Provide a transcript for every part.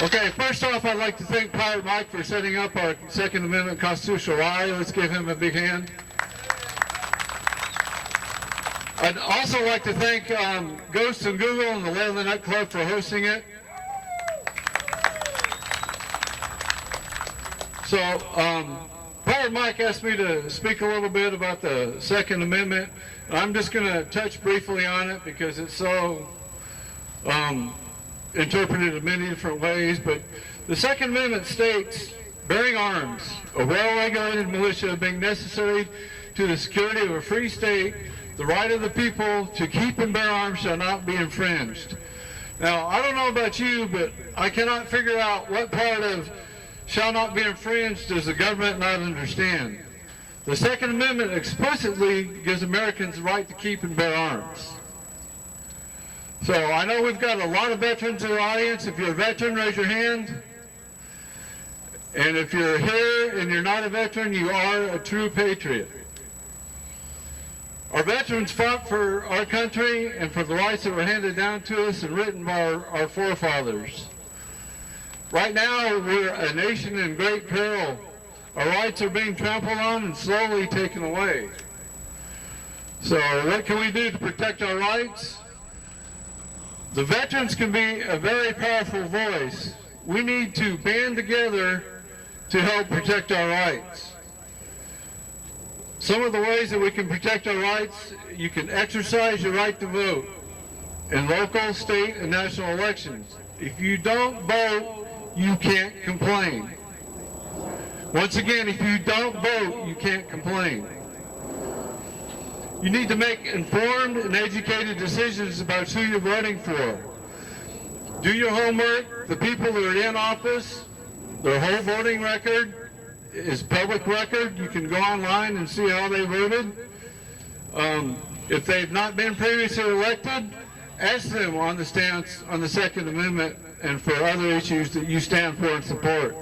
Okay, first off, I'd like to thank Pirate Mike for setting up our Second Amendment constitutional rally. Let's give him a big hand. I'd also like to thank Ghost and Google and the Leatherneck Club for hosting it. So, Pirate Mike asked me to speak a little bit about the Second Amendment. I'm just going to touch briefly on it because it's so interpreted in many different ways. But the Second Amendment states, bearing arms, a well-regulated militia being necessary to the security of a free state, the right of the people to keep and bear arms shall not be infringed. Now, I don't know about you, but I cannot figure out what part of shall not be infringed does the government not understand. The Second Amendment explicitly gives Americans the right to keep and bear arms. So I know we've got a lot of veterans in the audience. If you're a veteran, raise your hand. And if you're here and you're not a veteran, you are a true patriot. Our veterans fought for our country and for the rights that were handed down to us and written by our forefathers. Right now, we're a nation in great peril. Our rights are being trampled on and slowly taken away. So what can we do to protect our rights? The veterans can be a very powerful voice. We need to band together to help protect our rights. Some of the ways that we can protect our rights: you can exercise your right to vote in local, state, and national elections. If you don't vote, you can't complain. Once again, if you don't vote, you can't complain. You need to make informed and educated decisions about who you're voting for. Do your homework. The people that are in office, their whole voting record is public record. You can go online and see how they voted. If they've not been previously elected, ask them on the stance on the Second Amendment and for other issues that you stand for and support.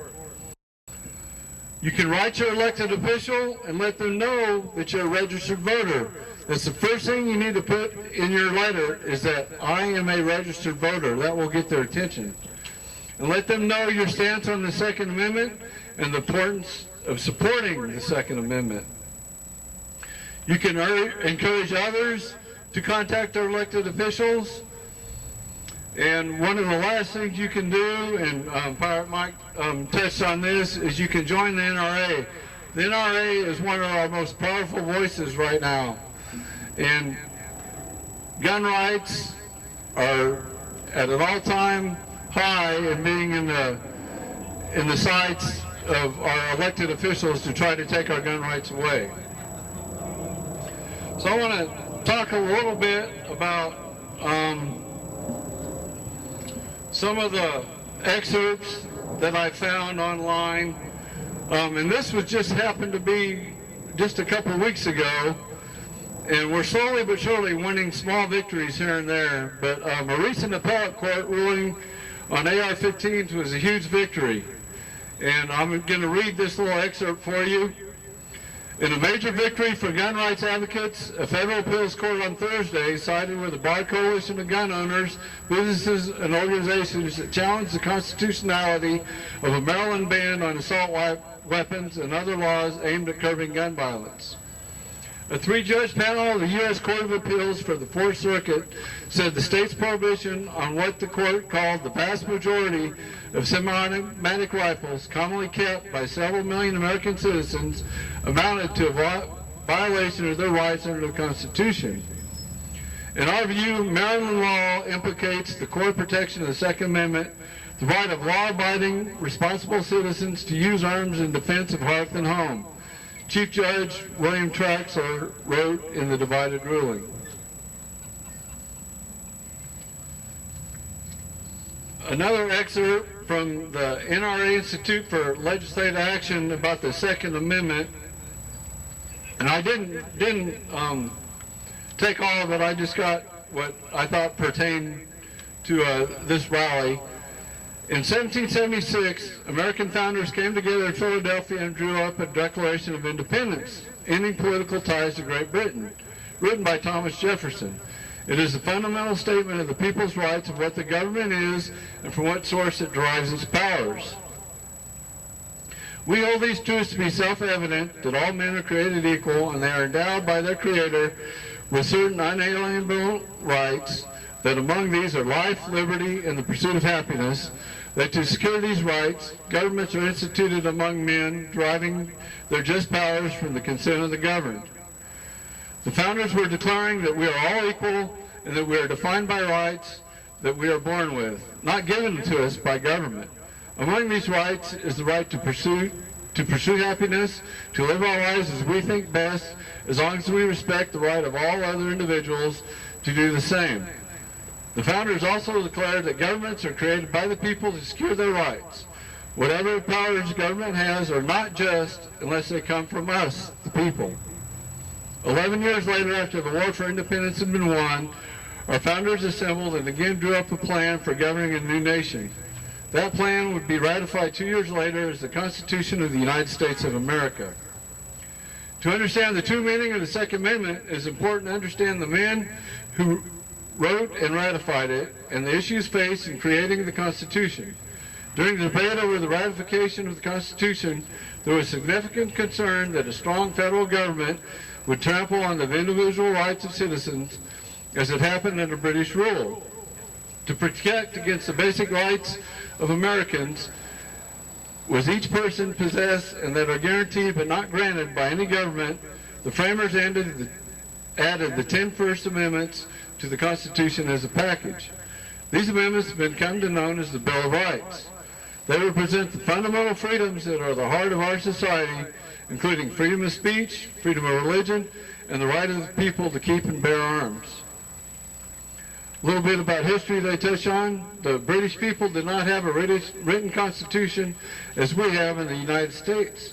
You can write your elected official and let them know that you're a registered voter. That's the first thing you need to put in your letter, is that I am a registered voter. That will get their attention. And let them know your stance on the Second Amendment and the importance of supporting the Second Amendment. You can encourage others to contact their elected officials. And one of the last things you can do, and Pirate Mike touched on this, is you can join the NRA. The NRA is one of our most powerful voices right now. And gun rights are at an all-time high in being in the sights of our elected officials to try to take our gun rights away. So I want to talk a little bit about some of the excerpts that I found online, and this was just happened to be just a couple of weeks ago, and we're slowly but surely winning small victories here and there. But a recent appellate court ruling on AR-15s was a huge victory, and I'm going to read this little excerpt for you. In a major victory for gun rights advocates, a federal appeals court on Thursday sided with a broad coalition of gun owners, businesses, and organizations that challenged the constitutionality of a Maryland ban on assault weapons and other laws aimed at curbing gun violence. A three-judge panel of the U.S. Court of Appeals for the Fourth Circuit said the state's prohibition on what the court called the vast majority of semi-automatic rifles commonly kept by several million American citizens amounted to a violation of their rights under the Constitution. In our view, Maryland law implicates the core protection of the Second Amendment, the right of law-abiding, responsible citizens to use arms in defense of hearth and home. Chief Judge William Traxler wrote in the divided ruling. Another excerpt from the NRA Institute for Legislative Action about the Second Amendment, and I didn't take all of it. I just got what I thought pertained to this rally. In 1776, American founders came together in Philadelphia and drew up a Declaration of Independence, ending political ties to Great Britain, written by Thomas Jefferson. It is a fundamental statement of the people's rights of what the government is and from what source it derives its powers. We hold these truths to be self-evident, that all men are created equal and they are endowed by their Creator with certain unalienable rights, that among these are life, liberty, and the pursuit of happiness, that to secure these rights, governments are instituted among men, deriving their just powers from the consent of the governed. The founders were declaring that we are all equal and that we are defined by rights that we are born with, not given to us by government. Among these rights is the right to pursue happiness, to live our lives as we think best, as long as we respect the right of all other individuals to do the same. The founders also declared that governments are created by the people to secure their rights. Whatever powers government has are not just unless they come from us, the people. 11 years later, after the war for independence had been won, our founders assembled and again drew up a plan for governing a new nation. That plan would be ratified 2 years later as the Constitution of the United States of America. To understand the true meaning of the Second Amendment, it is important to understand the men who wrote and ratified it and the issues faced in creating the Constitution. During the debate over the ratification of the Constitution, there was significant concern that a strong federal government would trample on the individual rights of citizens as it happened under British rule. To protect against the basic rights of Americans was each person possessed and that are guaranteed but not granted by any government, the framers added the 10 First Amendments to the Constitution as a package. These amendments have become known as the Bill of Rights. They represent the fundamental freedoms that are the heart of our society, including freedom of speech, freedom of religion, and the right of the people to keep and bear arms. A little bit about history they touch on. The British people did not have a written constitution as we have in the United States.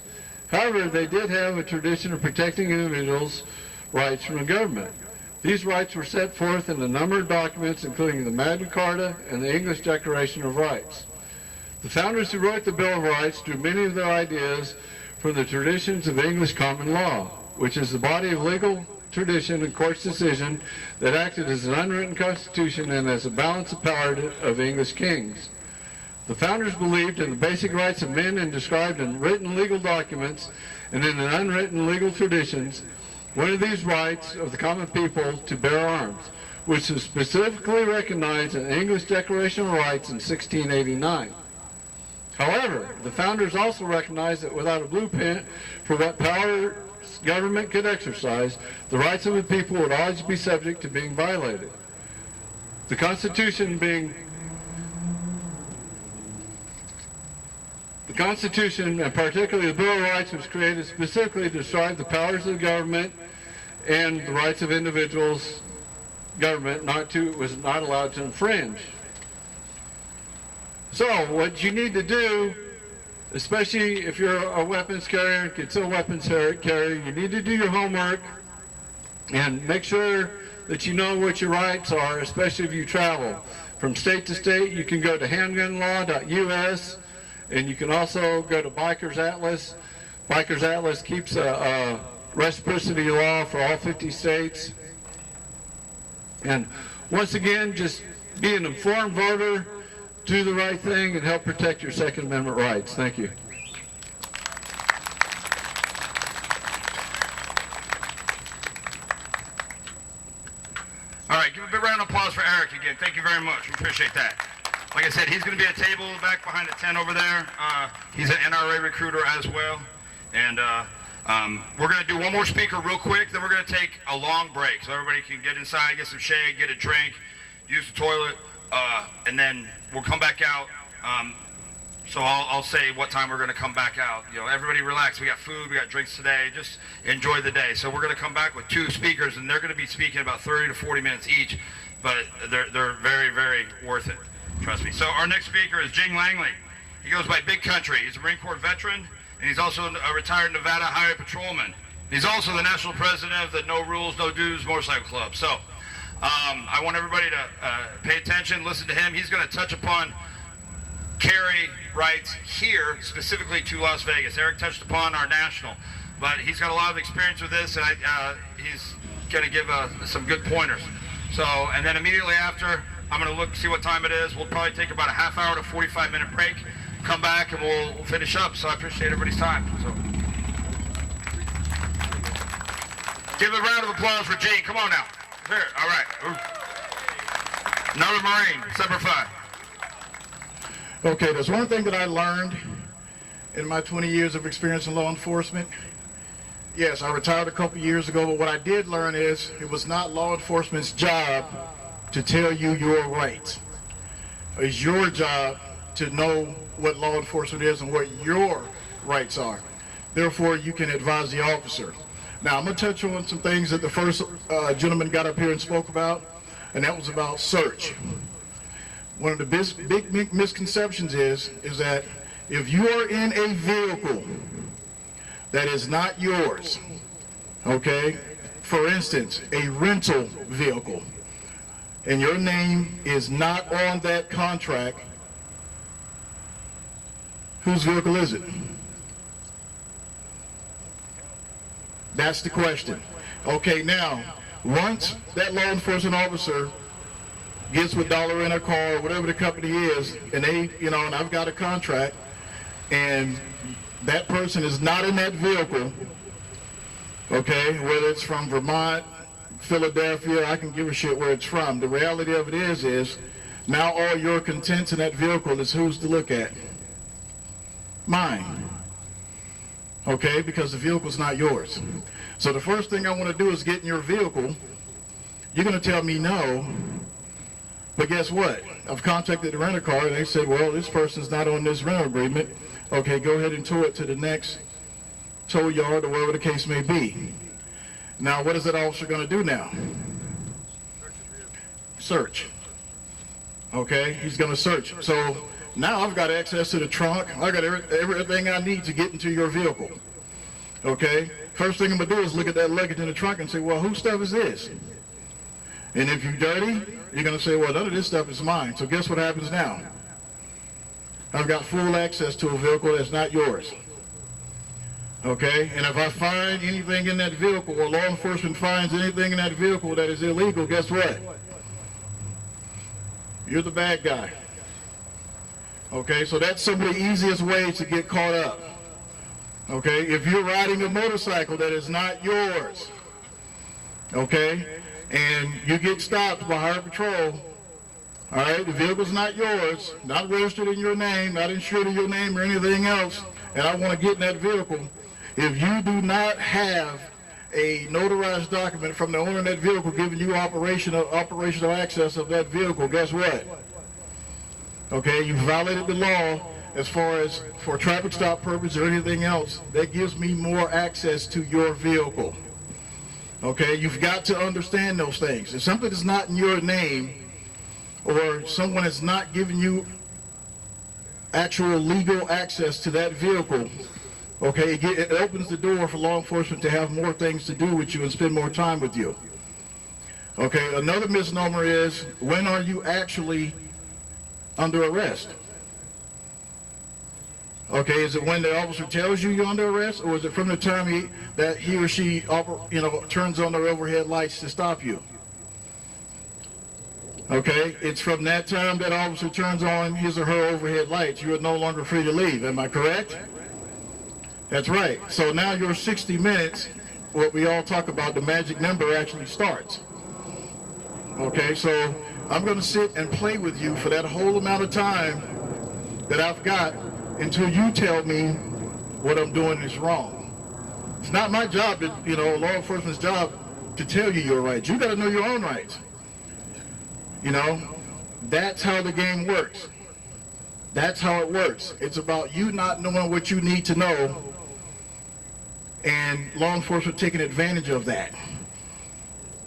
However, they did have a tradition of protecting individuals' rights from the government. These rights were set forth in a number of documents, including the Magna Carta and the English Declaration of Rights. The founders who wrote the Bill of Rights drew many of their ideas from the traditions of English common law, which is the body of legal tradition and court's decision that acted as an unwritten constitution and as a balance of power of English kings. The founders believed in the basic rights of men and described in written legal documents and in the unwritten legal traditions one of these rights of the common people to bear arms, which was specifically recognized in the English Declaration of Rights in 1689. However, the founders also recognized that without a blueprint for what power government could exercise, the rights of the people would always be subject to being violated. The Constitution, and particularly the Bill of Rights, was created specifically to describe the powers of the government and the rights of individuals. Government was not allowed to infringe. So what you need to do, especially if you're a weapons carrier and concealed weapons carrier, you need to do your homework and make sure that you know what your rights are, especially if you travel. From state to state, you can go to handgunlaw.us, and you can also go to Bikers Atlas. Bikers Atlas keeps a reciprocity law for all 50 states. And once again, just be an informed voter, do the right thing, and help protect your Second Amendment rights. Thank you. All right, give a big round of applause for Eric again. Thank you very much. We appreciate that. Like I said, he's going to be at a table back behind the tent over there. He's an NRA recruiter as well. And we're going to do one more speaker real quick, then we're going to take a long break so everybody can get inside, get some shade, get a drink, use the toilet, and then we'll come back out. So I'll say what time we're going to come back out. You know, everybody relax. We got food, we got drinks today. Just enjoy the day. So we're going to come back with 2 speakers, and they're going to be speaking about 30 to 40 minutes each, but they're very, very worth it. Trust me. So our next speaker is Jing Langley. He goes by Big Country. He's a Marine Corps veteran, and he's also a retired Nevada Highway Patrolman. He's also the national president of the No Rules, No Dues Motorcycle Club. So I want everybody to pay attention, listen to him. He's going to touch upon carry rights here, specifically to Las Vegas. Eric touched upon our national, but he's got a lot of experience with this, and he's going to give some good pointers. So, and then immediately after, I'm going to look, see what time it is. We'll probably take about a half hour to 45-minute break, come back, and we'll finish up. So I appreciate everybody's time. So, give a round of applause for Gene. Come on now. Here. All right. Ooh. Another Marine, Semper Fi. Okay, there's one thing that I learned in my 20 years of experience in law enforcement. Yes, I retired a couple years ago, but what I did learn is it was not law enforcement's job to tell you your rights. It's your job to know what law enforcement is and what your rights are. Therefore, you can advise the officer. Now, I'm going to touch on some things that the first gentleman got up here and spoke about, and that was about search. One of the big misconceptions is that if you are in a vehicle that is not yours, okay, for instance, a rental vehicle, and your name is not on that contract, whose vehicle is it? That's the question. Okay, now, once that law enforcement officer gets with Dollar in a car, or whatever the company is, and they, and I've got a contract, and that person is not in that vehicle, okay, whether it's from Vermont, Philadelphia, I can give a shit where it's from. The reality of it is now all your contents in that vehicle is whose to look at? Mine. Okay, because the vehicle's not yours. So the first thing I want to do is get in your vehicle. You're going to tell me no, but guess what? I've contacted the rent-a-car, and they said, well, this person's not on this rental agreement. Okay, go ahead and tow it to the next tow yard or wherever the case may be. Now, what is that officer going to do now? Search. Okay, he's going to search. So now I've got access to the trunk. I've got everything I need to get into your vehicle. Okay, first thing I'm going to do is look at that luggage in the trunk and say, well, whose stuff is this? And if you're dirty, you're going to say, well, none of this stuff is mine. So guess what happens now? I've got full access to a vehicle that's not yours. Okay, and if I find anything in that vehicle, or law enforcement finds anything in that vehicle that is illegal, guess what? You're the bad guy. Okay, so that's some of the easiest ways to get caught up. Okay, if you're riding a motorcycle that is not yours, okay, and you get stopped by Highway Patrol, all right, the vehicle's not yours, not registered in your name, not insured in your name or anything else, and I want to get in that vehicle. If you do not have a notarized document from the owner of that vehicle giving you operational access of that vehicle, guess what? Okay, you violated the law as far as for traffic stop purpose or anything else. That gives me more access to your vehicle. Okay, you've got to understand those things. If something is not in your name, or someone is not giving you actual legal access to that vehicle, okay, it opens the door for law enforcement to have more things to do with you and spend more time with you. Okay, another misnomer is, when are you actually under arrest? Okay, is it when the officer tells you you're under arrest, or is it from the time he or she turns on their overhead lights to stop you? Okay, it's from that time that officer turns on his or her overhead lights, you are no longer free to leave. Am I correct? That's right. So now your 60 minutes, what we all talk about, the magic number, actually starts. Okay, so I'm going to sit and play with you for that whole amount of time that I've got until you tell me what I'm doing is wrong. It's not my job, law enforcement's job to tell you your rights. You got to know your own rights. That's how the game works. That's how it works. It's about you not knowing what you need to know, and law enforcement taking advantage of that.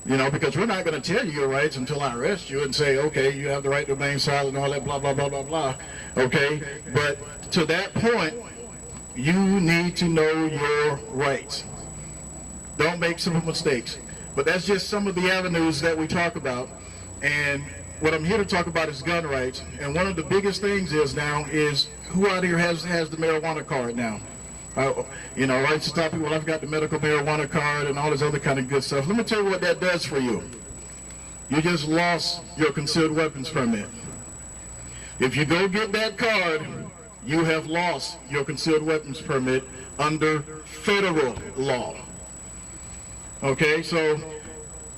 Because we're not going to tell you your rights until I arrest you and say, okay, you have the right to remain silent and all that blah, blah, blah, blah, blah. Okay? But to that point, you need to know your rights. Don't make simple mistakes. But that's just some of the avenues that we talk about. And what I'm here to talk about is gun rights. And one of the biggest things is who out here has the marijuana card now? Rights to stop people. I've got the medical marijuana card and all this other kind of good stuff. Let me tell you what that does for you. you just lost your concealed weapons permit. If you go get that card, you have lost your concealed weapons permit under federal law. Okay, so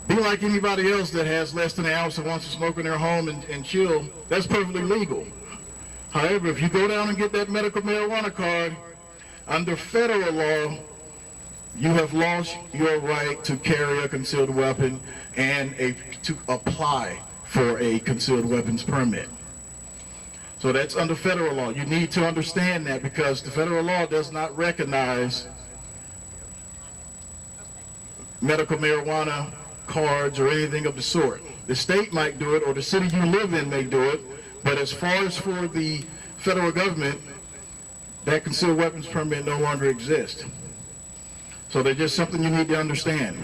be like anybody else that has less than an ounce and wants to smoke in their home and chill. That's perfectly legal. However, if you go down and get that medical marijuana card, under federal law, you have lost your right to carry a concealed weapon and to apply for a concealed weapons permit. So that's under federal law. You need to understand that, because the federal law does not recognize medical marijuana cards or anything of the sort. The state might do it, or the city you live in may do it, but as far as for the federal government, that concealed weapons permit no longer exists. So they're just something you need to understand.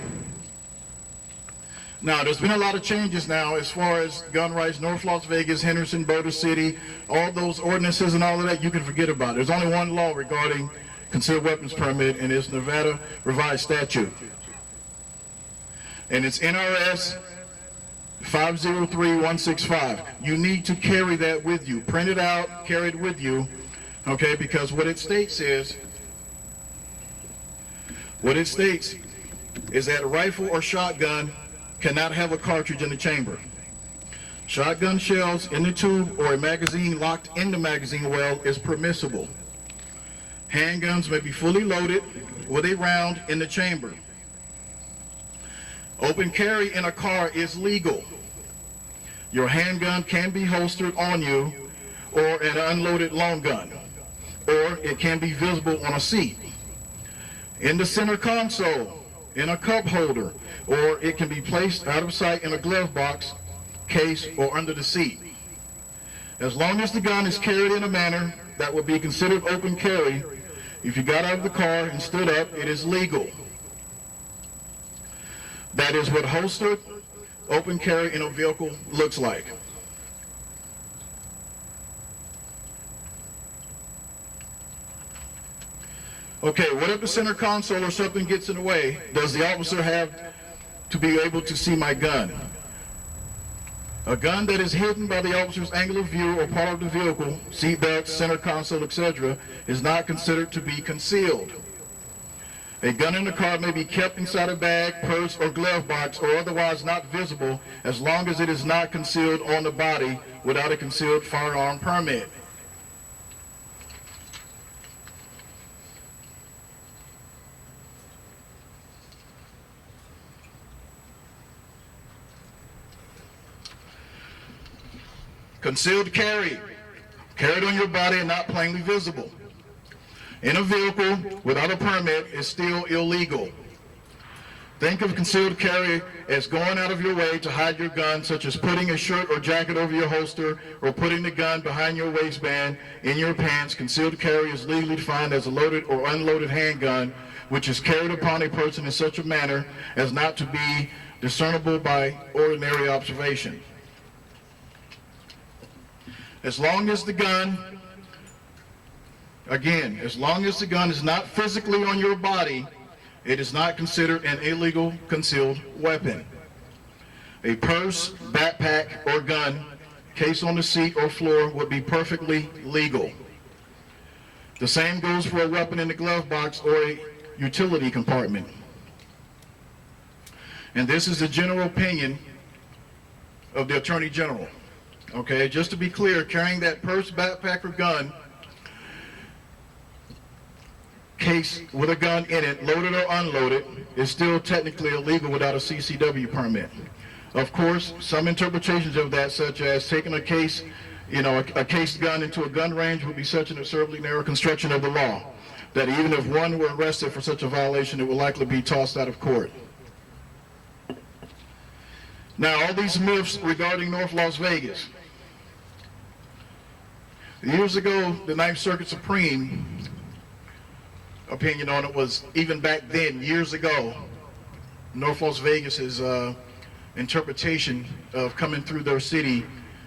Now, there's been a lot of changes now as far as gun rights, North Las Vegas, Henderson, Boulder City, all those ordinances and all of that, you can forget about it. There's only one law regarding concealed weapons permit, and it's Nevada Revised Statute. And it's NRS 503165. You need to carry that with you. Print it out, carry it with you, okay, because what it states is that a rifle or shotgun cannot have a cartridge in the chamber. Shotgun shells in the tube or a magazine locked in the magazine well is permissible. Handguns may be fully loaded with a round in the chamber. Open carry in a car is legal. Your handgun can be holstered on you, or an unloaded long gun, or it can be visible on a seat, in the center console, in a cup holder, or it can be placed out of sight in a glove box, case, or under the seat. As long as the gun is carried in a manner that would be considered open carry, if you got out of the car and stood up, it is legal. That is what holstered open carry in a vehicle looks like. Okay, what if the center console or something gets in the way? Does the officer have to be able to see my gun? A gun that is hidden by the officer's angle of view or part of the vehicle, seat belts, center console, etc., is not considered to be concealed. A gun in the car may be kept inside a bag, purse, or glove box, or otherwise not visible, as long as it is not concealed on the body without a concealed firearm permit. Concealed carry, carried on your body and not plainly visible. In a vehicle without a permit is still illegal. Think of concealed carry as going out of your way to hide your gun, such as putting a shirt or jacket over your holster or putting the gun behind your waistband, in your pants. Concealed carry is legally defined as a loaded or unloaded handgun, which is carried upon a person in such a manner as not to be discernible by ordinary observation. As long as the gun, again, as long as the gun is not physically on your body, it is not considered an illegal concealed weapon. A purse, backpack, or gun case on the seat or floor would be perfectly legal. The same goes for a weapon in the glove box or a utility compartment. And this is the general opinion of the Attorney General. Okay, just to be clear, carrying that purse, backpack, or gun case with a gun in it, loaded or unloaded, is still technically illegal without a CCW permit. Of course, some interpretations of that, such as taking a case, a cased gun into a gun range, would be such an absurdly narrow construction of the law that even if one were arrested for such a violation, it would likely be tossed out of court. Now, all these myths regarding North Las Vegas. Years ago, the Ninth Circuit Supreme opinion on it was, even back then, years ago, North Las Vegas's interpretation of coming through their city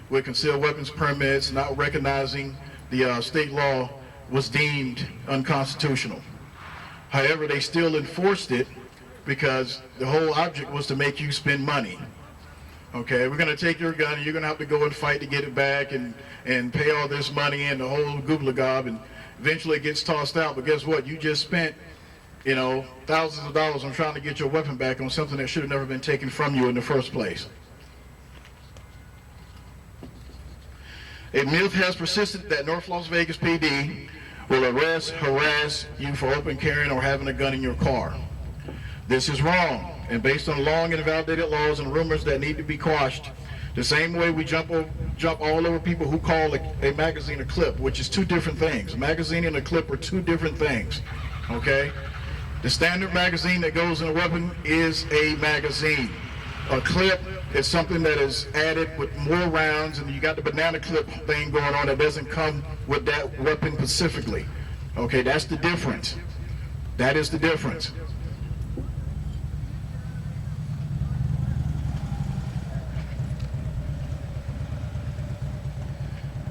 with concealed weapons permits, not recognizing the state law, was deemed unconstitutional. However, they still enforced it because the whole object was to make you spend money. Okay, we're going to take your gun and you're going to have to go and fight to get it back and pay all this money and the whole goobly-gob, and eventually it gets tossed out. But guess what? You just spent, thousands of dollars on trying to get your weapon back on something that should have never been taken from you in the first place. A myth has persisted that North Las Vegas PD will arrest, harass you for open carrying or having a gun in your car. This is wrong, and based on long and invalidated laws and rumors that need to be quashed, the same way we jump all over people who call a magazine a clip, which is two different things. A magazine and a clip are two different things, okay? The standard magazine that goes in a weapon is a magazine. A clip is something that is added with more rounds, and you got the banana clip thing going on that doesn't come with that weapon specifically. Okay, that's the difference. That is the difference.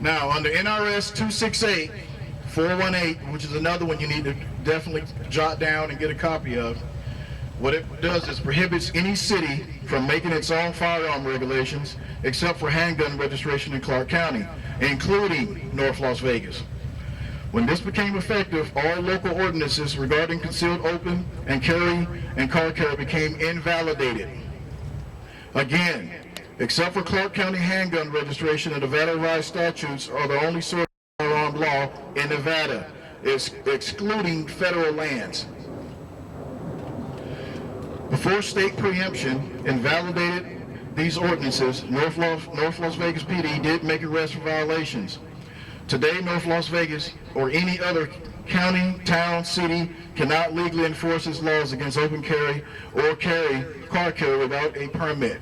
Now, under NRS 268-418, which is another one you need to definitely jot down and get a copy of, what it does is prohibits any city from making its own firearm regulations except for handgun registration in Clark County, including North Las Vegas. When this became effective, all local ordinances regarding concealed open and carry and car carry became invalidated. Again, except for Clark County handgun registration, and Nevada revised statutes are the only source of firearm law in Nevada, excluding federal lands. Before state preemption invalidated these ordinances, North Las Vegas PD did make arrests for violations. Today, North Las Vegas or any other county, town, city cannot legally enforce its laws against open carry or car carry without a permit.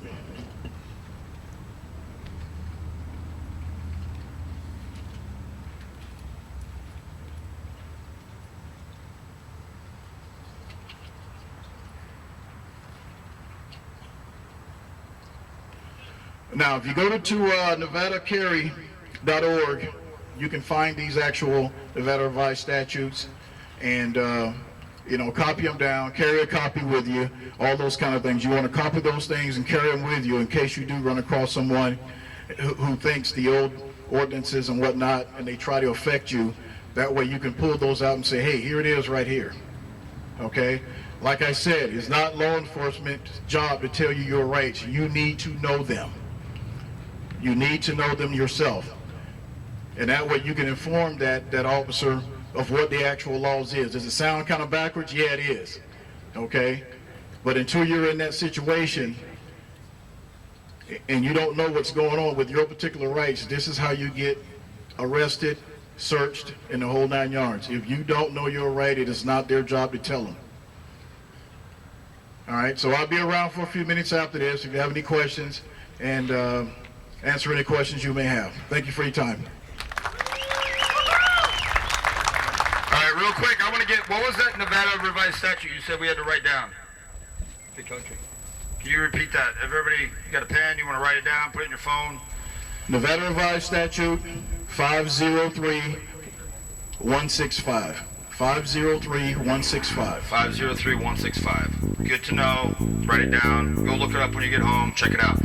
Now, if you go to nevadacarry.org, you can find these actual Nevada revised statutes and, copy them down, carry a copy with you, all those kind of things. You want to copy those things and carry them with you in case you do run across someone who thinks the old ordinances and whatnot, and they try to affect you. That way you can pull those out and say, hey, here it is right here. Okay? Like I said, it's not law enforcement's job to tell you your rights. You need to know them. You need to know them yourself. And that way you can inform that officer of what the actual laws is. Does it sound kind of backwards? Yeah, it is. Okay? But until you're in that situation and you don't know what's going on with your particular rights, this is how you get arrested, searched, and the whole 9 yards. If you don't know your right, it is not their job to tell them. All right, so I'll be around for a few minutes after this if you have any questions, and answer any questions you may have. Thank you for your time. All right, real quick, I want to get, what was that Nevada revised statute you said we had to write down? Big country. Can you repeat that? Everybody, you got a pen, you want to write it down, put it in your phone? Nevada revised statute 503165. 503165. 503165. Good to know. Write it down. Go look it up when you get home. Check it out.